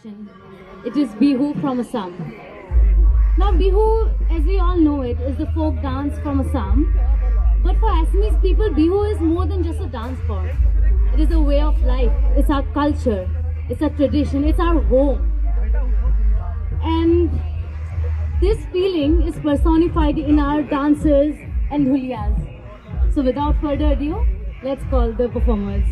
tradition. It is Bihu from Assam. Now Bihu, as we all know it, is the folk dance from Assam. But for Assamese people, Bihu is more than just a dance form. It is a way of life, it's our culture, it's our tradition, it's our home. And this feeling is personified in our dances and dhuliyas. So without further ado, let's call the performers.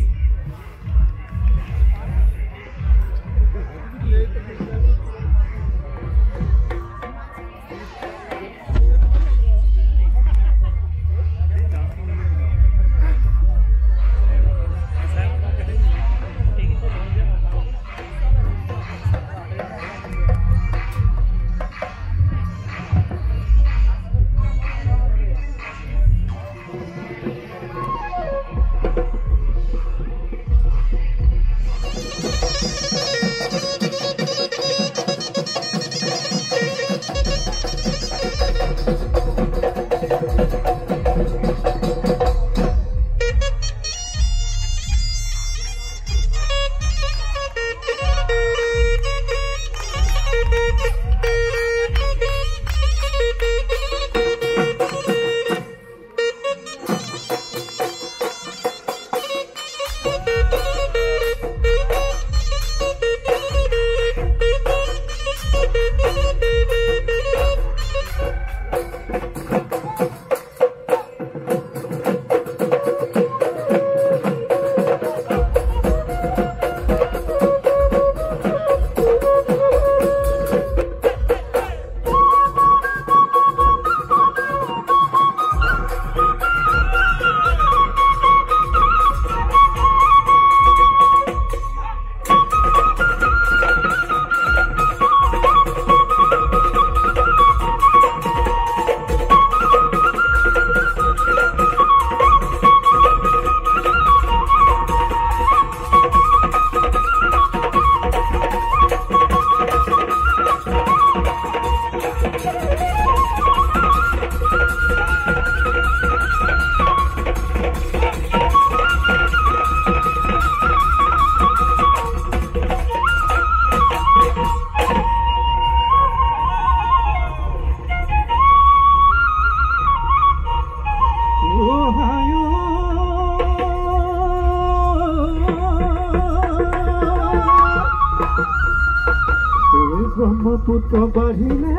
Brahmaputra bahine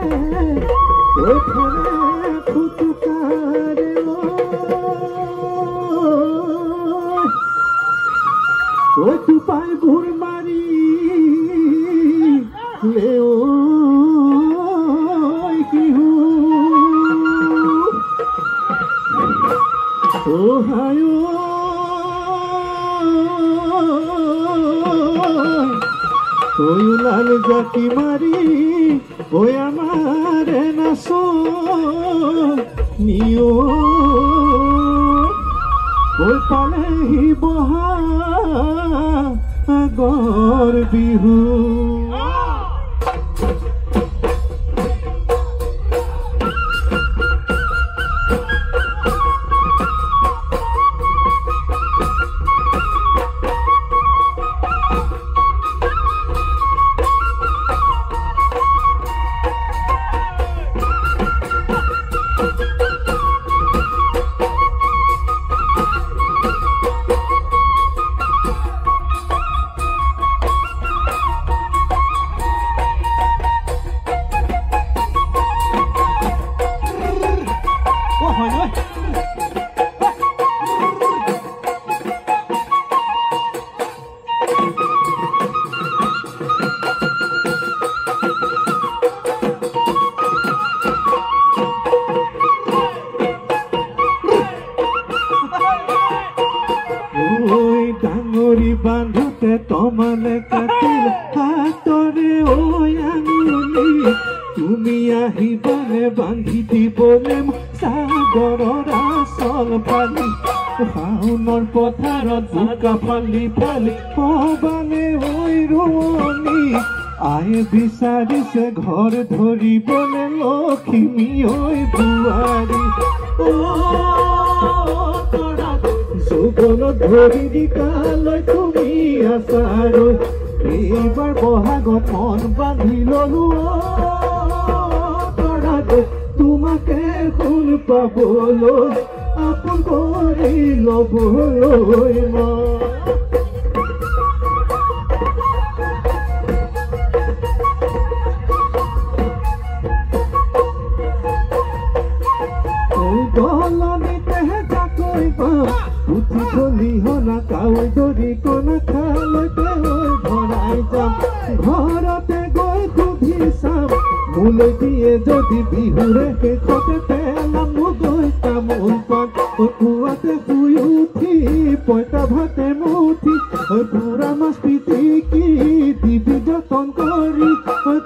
okhane futukare o tu pai ghur mari leo ki hu o hayo ওই লাল জাতি মারি ওই আমার Nacho নিও ওই পালেহি বহা আগর বিহু বান্ধুতে তোমালে কাটিল হাতরে ওই আঙুলি তুমি আহিবানে বান্ধি দিবলে সাগৰৰ আচল ফালি শাওনৰ পথাৰত বোকা ফালি ফালি কবালে ঐ ৰোৱনী আয়ে বিচাৰিছে ঘৰ ধৰিবলে লখিমী ঐ বোৱাৰী যৌৱনত ধৰি দি কালৈ তুমি আছাৰ এইবাৰ বহাগত মন বান্ধি ললো তৰাতে তোমাকে শুন পাবলৈ আপোন কৰি ল'বলৈ দলনিতেহে জাকৈ পাওঁ উঠি খলিহনা কাৱৈ দৰি কণা খালৈতে ভৰাই যাম ঘৰতে গৈ সুধি চাম মোলৈ দিয়ে যদি বিহুৰে শেষতে পেলাম গৈ তামোল পাত পুৱাতে শুই উঠি পইতা ভাতে মুঠি পুৰা মাছ পিটিকি দিবি যতন কৰি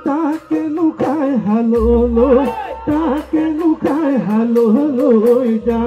তাকে নুখাই হাললৈ তাকে নুখাই হাললৈ যা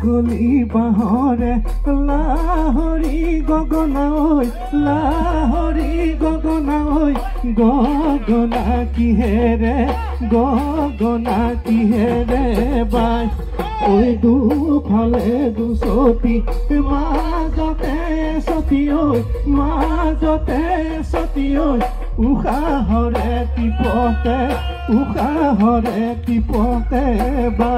গলি বাহৰে লাহৰি গগনা ঐ লাহৰি গগনা ঐ গগনা কিহেৰে বাই ঐ দুফালে দুচতি মাজতে সতি ঐ মাজতে সতি ঐ উশাহৰে টিপতে বা